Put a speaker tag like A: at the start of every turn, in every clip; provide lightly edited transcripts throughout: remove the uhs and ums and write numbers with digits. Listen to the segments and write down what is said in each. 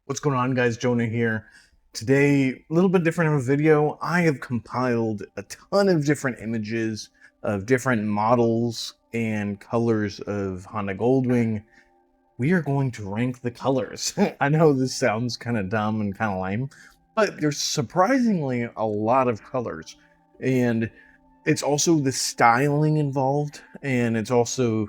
A: What's going on, guys? Jonah here. Today, a little bit different of a video. I have compiled a ton of different images of different models and colors of Honda Goldwing. We are going to rank the colors. I know this sounds kind of dumb and kind of lame, but there's surprisingly a lot of colors. And it's also the styling involved, and it's also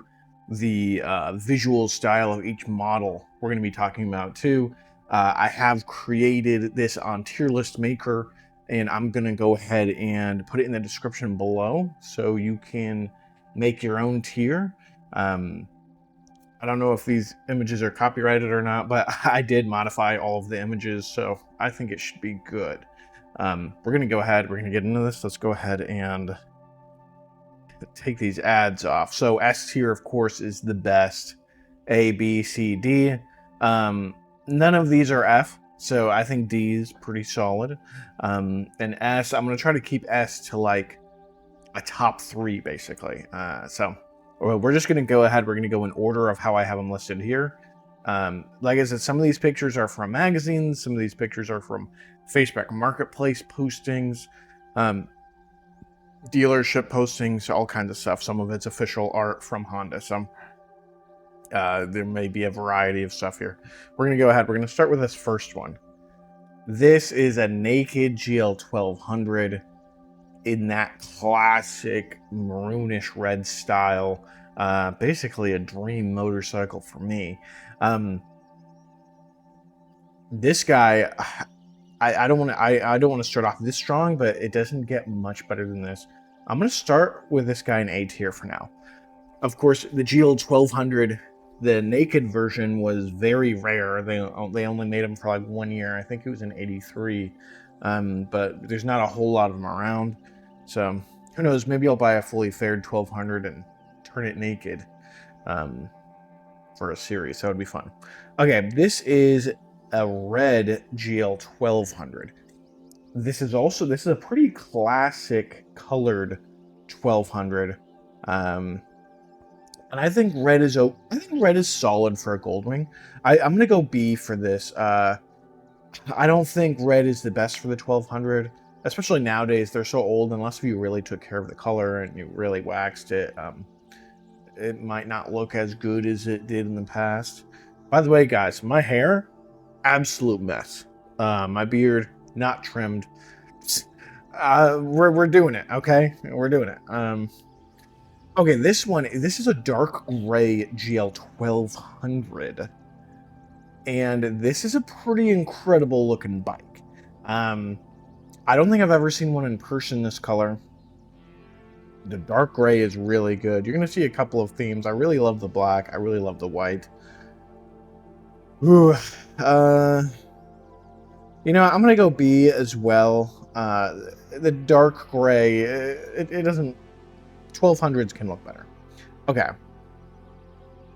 A: the visual style of each model we're going to be talking about too. I have created this on Tier List Maker, and I'm going to go ahead and put it in the description below so you can make your own tier. I don't know if these images are copyrighted or not, but I did modify all of the images, so I think it should be good. We're going to go ahead, we're going to get into this. Let's go ahead and take these ads off. So S tier, of course, is the best. A, B, C, D. None of these are F, so I think D is pretty solid. And S, I'm going to try to keep S to like a top 3, basically. So we're just going to go ahead. We're going to go in order of how I have them listed here. Like I said, some of these pictures are from magazines. Some of these pictures are from Facebook Marketplace postings, dealership postings, all kinds of stuff. Some of it's official art from Honda. So there may be a variety of stuff here. We're going to go ahead. We're going to start with this first one. This is a naked GL 1200 in that classic maroonish red style. Basically a dream motorcycle for me. This guy, I don't want to start off this strong, but it doesn't get much better than this. I'm going to start with this guy in A tier for now. Of course, the GL 1200, the naked version, was very rare. They only made them for like 1 year. I think it was in '83. But there's not a whole lot of them around. So who knows? Maybe I'll buy a fully fared 1200 and turn it naked for a series. That would be fun. Okay, this is a red GL 1200. This is a pretty classic colored 1200. And I think red is solid for a Goldwing. I'm gonna go B for this. I don't think red is the best for the 1200, especially nowadays. They're so old. Unless you really took care of the color and you really waxed it, it might not look as good as it did in the past. By the way, guys, my hair, absolute mess. My beard, not trimmed. We're doing it, okay? We're doing it. Okay, this is a dark gray GL 1200. And this is a pretty incredible looking bike. I don't think I've ever seen one in person this color. The dark gray is really good. You're going to see a couple of themes. I really love the black. I really love the white. Ooh, you know, I'm going to go B as well. The dark gray, it doesn't... 1200s can look better. Okay.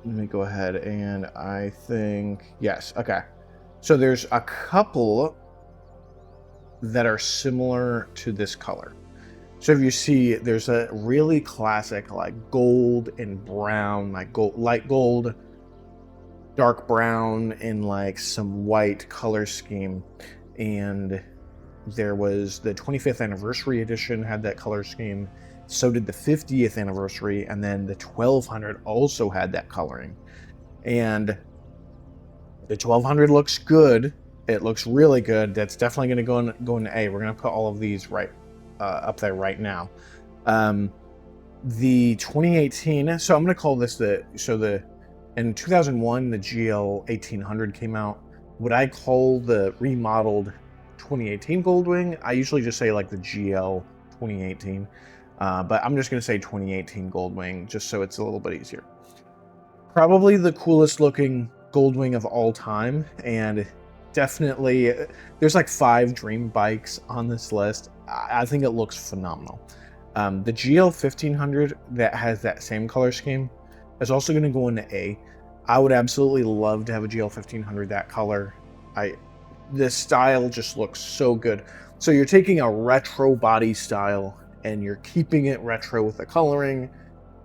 A: Let me go ahead and I think... Yes, okay. So there's a couple that are similar to this color. So if you see, there's a really classic like gold and brown, like gold, light gold, dark brown, and like some white color scheme. And there was the 25th anniversary edition had that color scheme. So did the 50th anniversary, and then the 1200 also had that coloring. And the 1200 looks good. It looks really good. That's definitely going to go into A. We're going to put all of these right up there right now. The 2018. So I'm going to call this in 2001 the GL 1800 came out. What I call the remodeled 2018 Goldwing. I usually just say like the GL 2018. But I'm just going to say 2018 Goldwing, just so it's a little bit easier. Probably the coolest looking Goldwing of all time, and definitely, there's like 5 dream bikes on this list. I think it looks phenomenal. The GL 1500 that has that same color scheme is also going to go into A. I would absolutely love to have a GL 1500 that color. The style just looks so good. So you're taking a retro body style and you're keeping it retro with the coloring.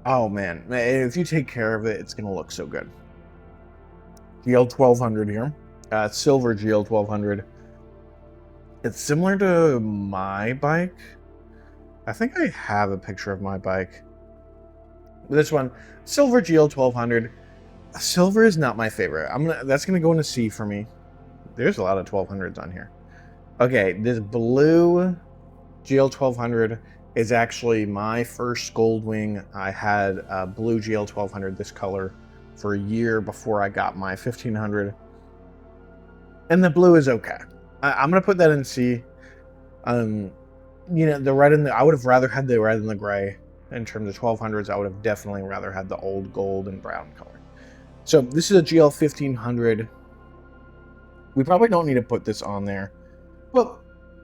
A: Oh man, if you take care of it, it's gonna look so good. GL 1200 here. silver GL 1200. It's similar to my bike. I think I have a picture of my bike. This one, silver GL 1200. Silver is not my favorite. That's gonna go in a C for me. There's a lot of 1200s on here. Okay, this blue GL 1200 is actually my first Goldwing. I had a blue GL 1200 this color for a year before I got my 1500. And the blue is okay. I'm gonna put that in C. You know, the red and I would have rather had the red and the gray. In terms of 1200s, I would have definitely rather had the old gold and brown color. So this is a GL 1500. We probably don't need to put this on there. Well,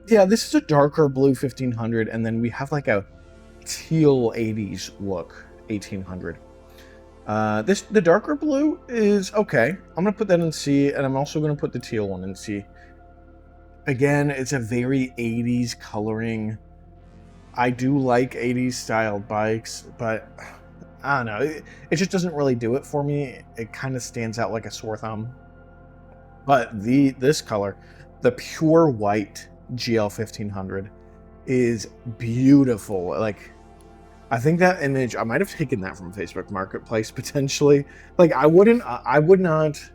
A: yeah, this is a darker blue 1500, and then we have like a teal 80s look 1800. The darker blue is okay. I'm gonna put that in C, and I'm also gonna put the teal one in C. Again, it's a very 80s coloring. I do like 80s styled bikes, but I don't know. It just doesn't really do it for me. It kind of stands out like a sore thumb. But this color, the pure white GL 1500, is beautiful. Like, I think that image, I might have taken that from Facebook Marketplace potentially. Like, I would not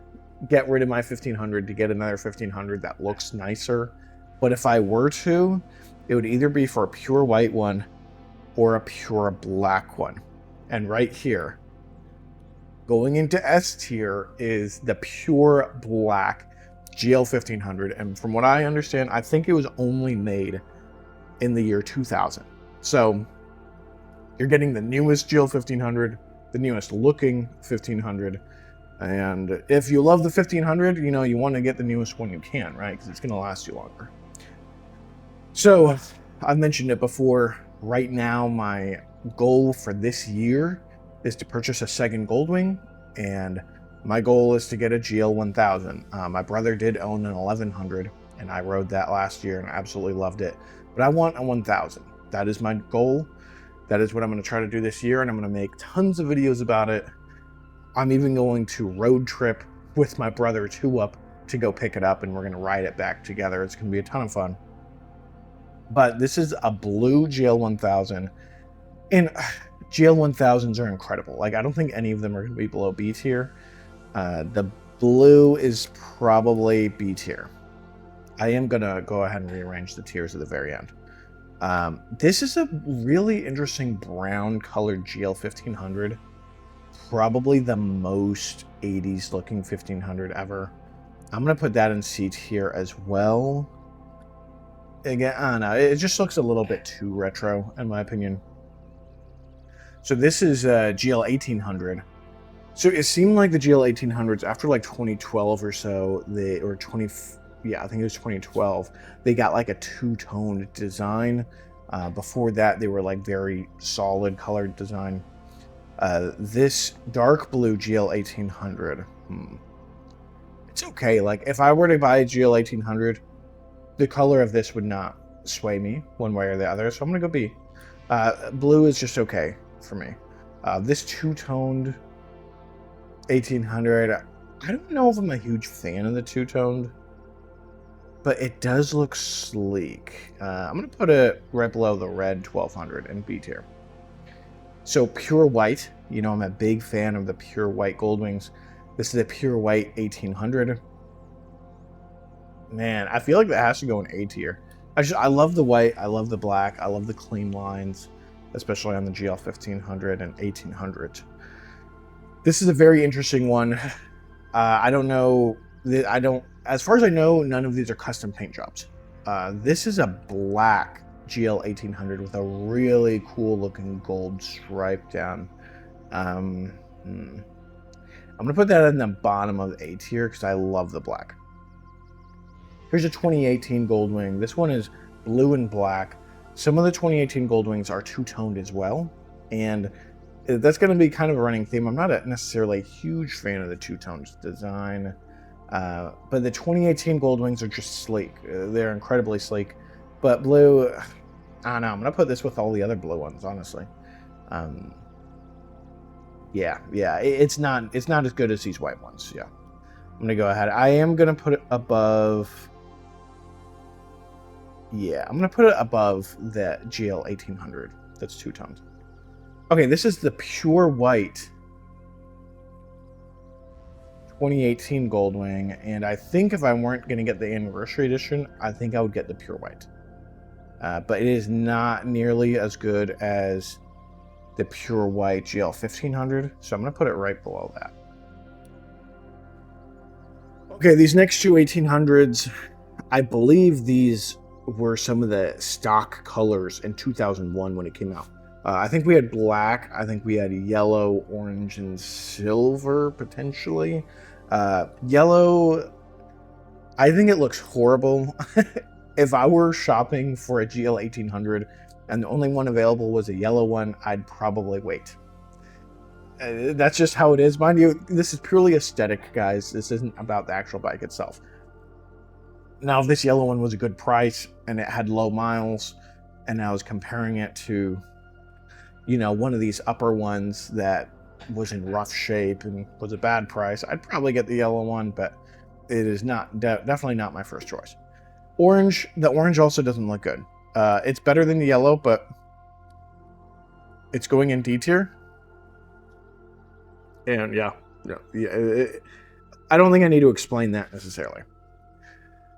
A: get rid of my 1500 to get another 1500 that looks nicer. But if I were to, it would either be for a pure white one or a pure black one. And right here, going into S tier, is the pure black GL 1500. And from what I understand, I think it was only made in the year 2000. So you're getting the newest GL 1500, the newest looking 1500. And if you love the 1500, you know, you want to get the newest one you can, right? Because it's going to last you longer. So, I've mentioned it before. Right now, my goal for this year is to purchase a second Goldwing, and my goal is to get a GL 1000. My brother did own an 1100, and I rode that last year and I absolutely loved it. But I want a 1000. That is my goal. That is what I'm going to try to do this year, and I'm going to make tons of videos about it. I'm even going to road trip with my brother to go pick it up, and we're going to ride it back together. It's going to be a ton of fun. But this is a blue GL 1000, and GL 1000s are incredible. Like, I don't think any of them are going to be below B tier. The blue is probably B tier. I am going to go ahead and rearrange the tiers at the very end. This is a really interesting brown colored GL 1500. Probably the most 80s looking 1500 ever. I'm going to put that in C tier as well. Again, I don't know. It just looks a little bit too retro, in my opinion. So this is GL 1800. So it seemed like the GL 1800s, after like 2012 or so, I think it was 2012, they got like a two-toned design. Before that, they were like very solid colored design. This dark blue GL 1800, it's okay. Like, if I were to buy a GL 1800, the color of this would not sway me one way or the other, so I'm gonna go B. Blue is just okay for me. This two-toned 1800, I don't know if I'm a huge fan of the two-toned, but it does look sleek. I'm gonna put it right below the red 1200 in B tier. So pure white, you know, I'm a big fan of the pure white Goldwings. This is a pure white 1800. Man, I feel like that has to go in A tier. I love the white, I love the black, I love the clean lines, especially on the GL 1500 and 1800. This is a very interesting one. I don't know, as far as I know, none of these are custom paint jobs. This is a black GL 1800 with a really cool looking gold stripe down. I'm gonna put that in the bottom of A tier because I love the black. Here's a 2018 Goldwing. This one is blue and black. Some of the 2018 Goldwings are two-toned as well, and that's going to be kind of a running theme. I'm not necessarily a huge fan of the two-toned design, but the 2018 Goldwings are just sleek. They're incredibly sleek, but blue, I don't know. I'm going to put this with all the other blue ones, honestly. Yeah, it's not as good as these white ones, yeah. I'm gonna go ahead. I am gonna put it above. Yeah, I'm gonna put it above the GL 1800. That's two-toned. Okay, this is the pure white 2018 Goldwing, and I think if I weren't gonna get the anniversary edition, I think I would get the pure white. But it is not nearly as good as the pure white GL 1500, so I'm gonna put it right below that. Okay, these next two 1800s, I believe these were some of the stock colors in 2001 when it came out. I think we had black, I think we had yellow, orange, and silver, potentially. Yellow, I think it looks horrible. If I were shopping for a GL 1800 and the only one available was a yellow one, I'd probably wait. That's just how it is. Mind you, this is purely aesthetic, guys. This isn't about the actual bike itself. Now, if this yellow one was a good price and it had low miles, and I was comparing it to, you know, one of these upper ones that was in rough shape and was a bad price, I'd probably get the yellow one, but it is not definitely not my first choice. Orange, the orange also doesn't look good. It's better than the yellow, but it's going in D tier. And yeah, I don't think I need to explain that necessarily.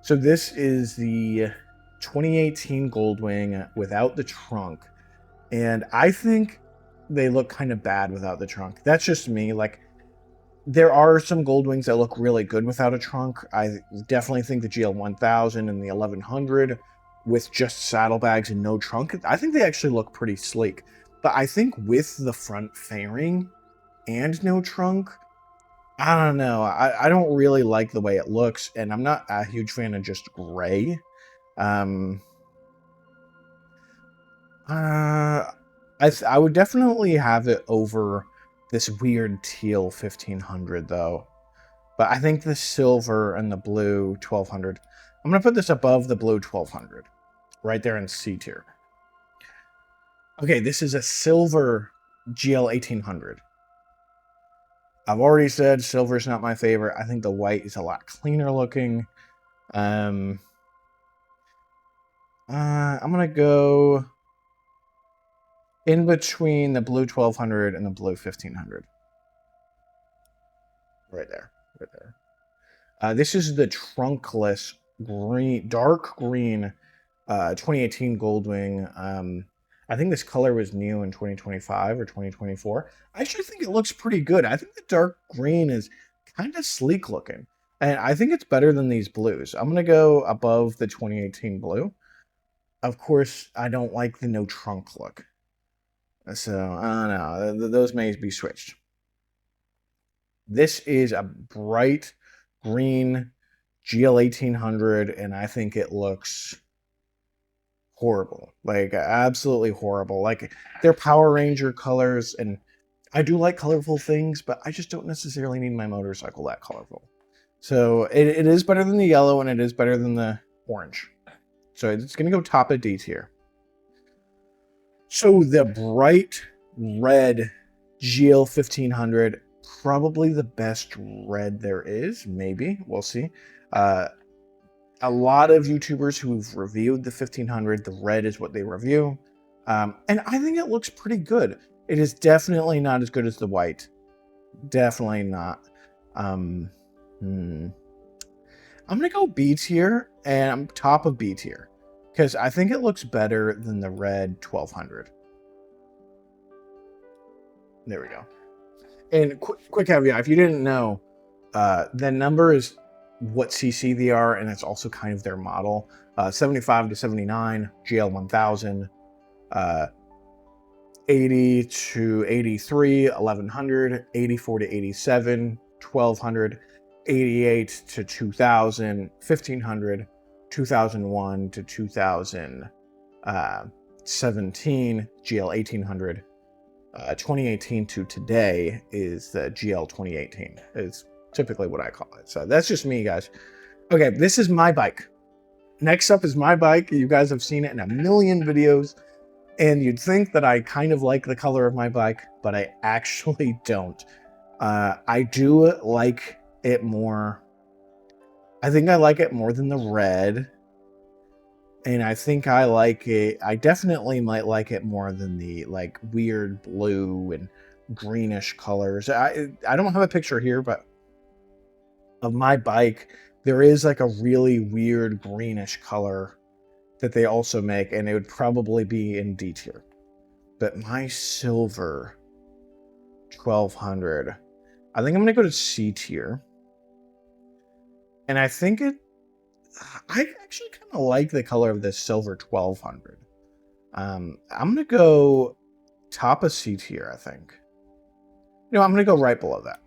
A: So this is the 2018 Goldwing without the trunk. And I think they look kind of bad without the trunk. That's just me. Like, there are some Goldwings that look really good without a trunk. I definitely think the GL 1000 and the 1100 with just saddlebags and no trunk, I think they actually look pretty sleek. But I think with the front fairing and no trunk, I don't know. I don't really like the way it looks, and I'm not a huge fan of just gray. I would definitely have it over this weird teal 1500 though. But I think the silver and the blue 1200, I'm going to put this above the blue 1200. Right there in C tier. Okay, this is a silver GL 1800. I've already said silver's not my favorite. I think the white is a lot cleaner looking. I'm going to go in between the blue 1200 and the blue 1500. Right there. Right there. This is the trunkless green, dark green 2018 Goldwing. I think this color was new in 2025 or 2024. I actually think it looks pretty good. I think the dark green is kind of sleek looking. And I think it's better than these blues. I'm going to go above the 2018 blue. Of course, I don't like the no trunk look. So, I don't know. Those may be switched. This is a bright green GL 1800, and I think it looks horrible. Like, absolutely horrible. Like, they're Power Ranger colors, and I do like colorful things, but I just don't necessarily need my motorcycle that colorful. So, it is better than the yellow, and it is better than the orange. So, it's going to go top of D tier. So, the bright red GL 1500, probably the best red there is. Maybe. We'll see. A lot of YouTubers who've reviewed the 1500, the red is what they review. And I think it looks pretty good. It is definitely not as good as the white. Definitely not. I'm going to go B tier, and I'm top of B tier. Because I think it looks better than the red 1200. There we go. And quick caveat, if you didn't know, the number is what CC they are, and it's also kind of their model. 75 to 79, GL 1000, 80 to 83, 1100, 84 to 87, 1200, 88 to 2000, 1500, 2001 to 2017, GL 1800. 2018 to today is the GL 2018. It's typically what I call it. So that's just me, guys. Okay, this is my bike. Next up is my bike. You guys have seen it in a million videos, and you'd think that I kind of like the color of my bike, but I actually don't. I do like it more I think I like it more than the red. And I think I like it. I definitely might like it more than the like weird blue and greenish colors. I don't have a picture here, but of my bike, there is like a really weird greenish color that they also make, and it would probably be in D tier. But my silver 1200, I think I'm gonna go to C tier. And I think I actually kind of like the color of this silver 1200. I'm gonna go top of C tier, I think. No, I'm gonna go right below that.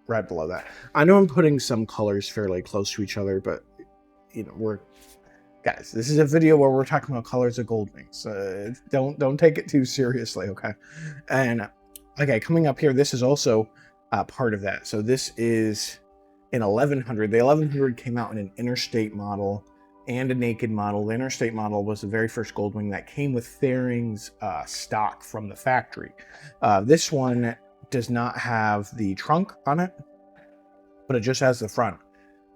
A: Right below that. I know I'm putting some colors fairly close to each other, but you know, guys, this is a video where we're talking about colors of Goldwings. Don't take it too seriously, okay? And okay, coming up here, this is also part of that. So this is an 1100. The 1100 came out in an interstate model and a naked model. The interstate model was the very first Goldwing that came with fairings stock from the factory. This one does not have the trunk on it, but it just has the front.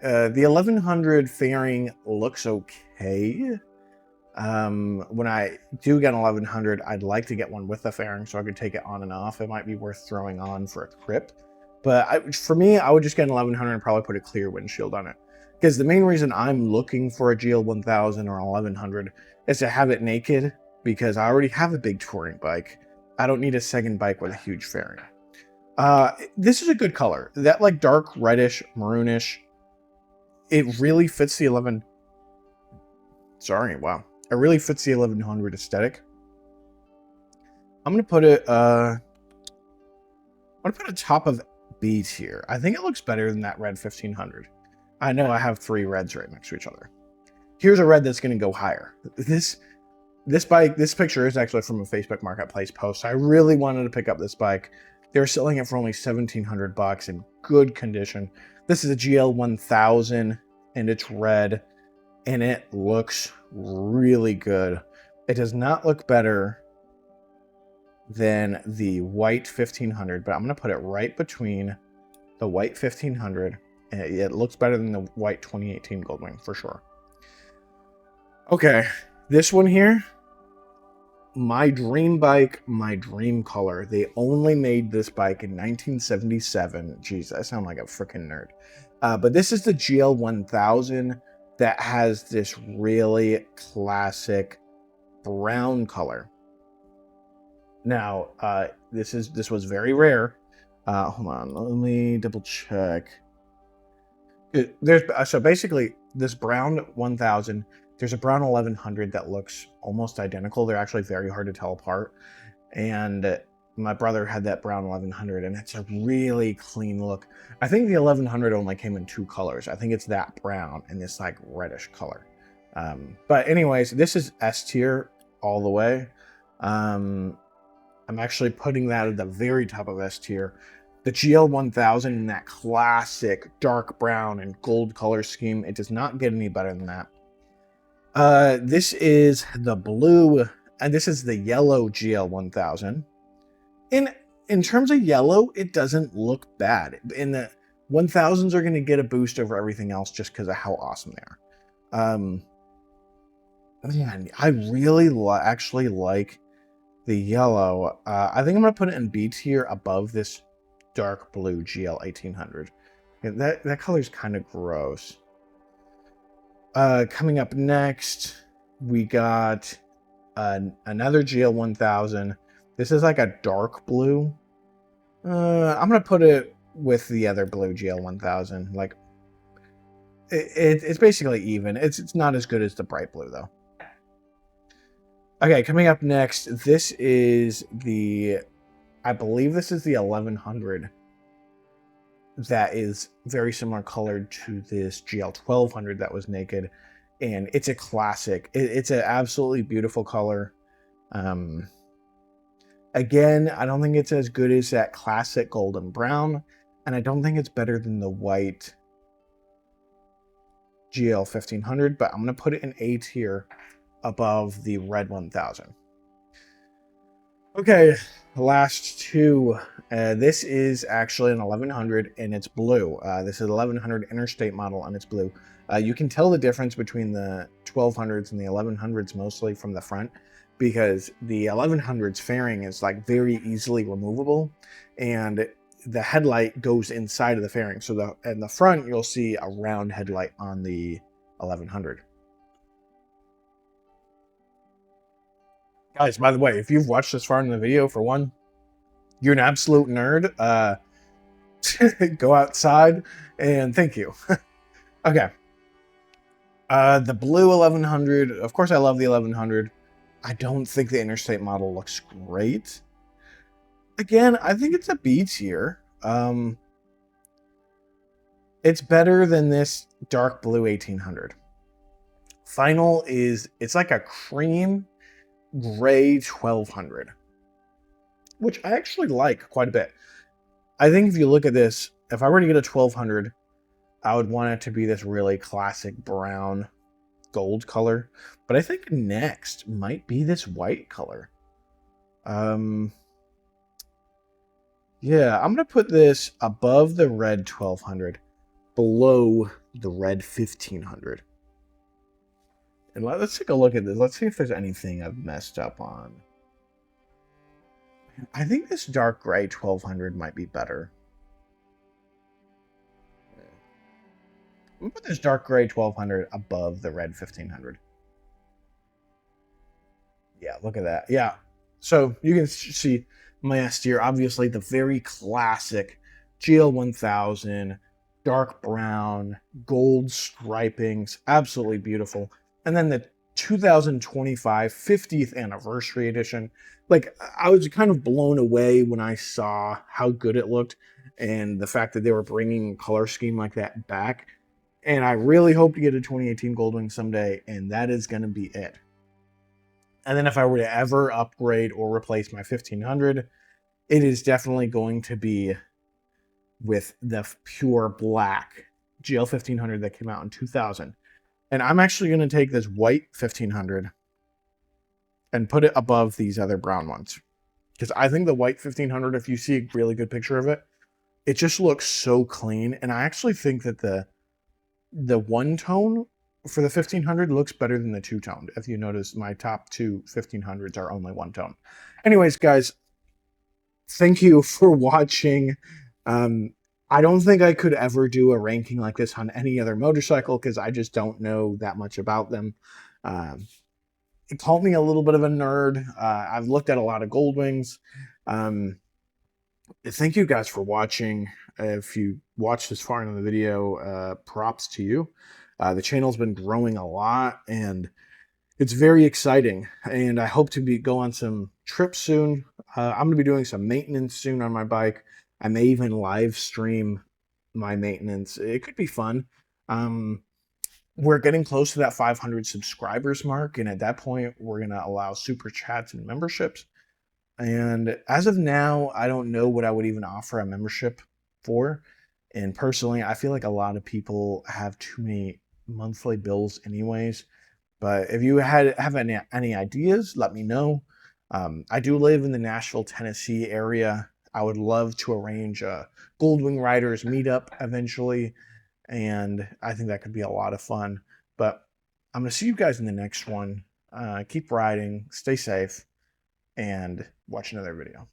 A: The 1100 fairing looks okay. When I do get an 1100, I'd like to get one with the fairing so I could take it on and off. It might be worth throwing on for a trip. But for me, I would just get an 1100 and probably put a clear windshield on it. Because the main reason I'm looking for a GL 1000 or an 1100 is to have it naked, because I already have a big touring bike. I don't need a second bike with a huge fairing. This is a good color. That like dark reddish, maroonish, it really fits the 11. Sorry, wow. It really fits the 1100 aesthetic. I'm gonna put it top of B tier. I think it looks better than that red 1500. I know I have 3 reds right next to each other. Here's a red that's gonna go higher. This picture is actually from a Facebook Marketplace post. I really wanted to pick up this bike. They're selling it for only $1,700 in good condition. This is a GL 1000 and it's red and it looks really good. It does not look better than the white 1500, but I'm going to put it right between the white 1500 and it looks better than the white 2018 Goldwing for sure. Okay, this one here, my dream bike, my dream color. They only made this bike in 1977. Jeez, I sound like a freaking nerd. But this is the GL 1000 that has this really classic brown color. Now, this was very rare. Hold on, let me double check. So basically, this brown 1000. There's a brown 1100 that looks almost identical. They're actually very hard to tell apart. And my brother had that brown 1100, and it's a really clean look. I think the 1100 only came in 2 colors. I think it's that brown and this like reddish color. But anyways, this is S tier all the way. I'm actually putting that at the very top of S tier. The GL 1000 in that classic dark brown and gold color scheme, it does not get any better than that. This is the blue, and this is the yellow GL 1000. In terms of yellow, it doesn't look bad. And the 1000s are going to get a boost over everything else just because of how awesome they are. Man, I really actually like the yellow. I think I'm going to put it in B tier above this dark blue GL 1800. That color's kind of gross. Coming up next, we got another GL 1000. This is like a dark blue. I'm gonna put it with the other blue GL 1000. Like, it's basically even. It's not as good as the bright blue though. Okay, coming up next, this is I believe this is the 1100. That is very similar colored to this GL 1200 that was naked, and it's a classic. It's an absolutely beautiful color. Again, I don't think it's as good as that classic golden brown, and I don't think it's better than the white GL 1500, but I'm going to put it in A tier above the red 1000. Okay, the last two. This is actually an 1100 and it's blue. This is 1100 interstate model and it's blue. You can tell the difference between the 1200s and the 1100s mostly from the front, because the 1100s fairing is like very easily removable, and the headlight goes inside of the fairing. So in the front, you'll see a round headlight on the 1100. Guys, by the way, if you've watched this far in the video, for one, you're an absolute nerd. Go outside and thank you. Okay. The blue 1100, of course I love the 1100. I don't think the interstate model looks great. Again, I think it's a B tier. It's better than this dark blue 1800. Final is, it's like a cream gray 1200, which I actually like quite a bit. I think if you look at this, if I were to get a 1200, I would want it to be this really classic brown gold color. But I think next might be this white color. Yeah, I'm going to put this above the red 1200, below the red 1500. And let's take a look at this. Let's see if there's anything I've messed up on. I think this dark gray 1200 might be better. I'm going to put this dark gray 1200 above the red 1500. Yeah, look at that. Yeah. So you can see my S tier, obviously the very classic GL 1000, dark brown, gold stripings, absolutely beautiful. And then the 2025 50th anniversary edition. Like, I was kind of blown away when I saw how good it looked and the fact that they were bringing a color scheme like that back. And I really hope to get a 2018 Goldwing someday, and that is going to be it. And then if I were to ever upgrade or replace my 1500, it is definitely going to be with the pure black GL 1500 that came out in 2000. And I'm actually going to take this white 1500 and put it above these other brown ones. Because I think the white 1500, if you see a really good picture of it, it just looks so clean. And I actually think that the one tone for the 1500 looks better than the two tone. If you notice, my top two 1500s are only one tone. Anyways, guys, thank you for watching. I don't think I could ever do a ranking like this on any other motorcycle because I just don't know that much about them. It called me a little bit of a nerd. I've looked at a lot of Goldwings. Thank you guys for watching. If you watched this far into the video, props to you. The channel's been growing a lot and it's very exciting. And I hope to go on some trips soon. I'm going to be doing some maintenance soon on my bike. I may even live stream my maintenance. It could be fun. We're getting close to that 500 subscribers mark. And at that point, we're going to allow super chats and memberships. And as of now, I don't know what I would even offer a membership for. And personally, I feel like a lot of people have too many monthly bills anyways. But if you have any ideas, let me know. I do live in the Nashville, Tennessee area. I would love to arrange a Goldwing Riders meetup eventually. And I think that could be a lot of fun. But I'm going to see you guys in the next one. Keep riding, stay safe, and watch another video.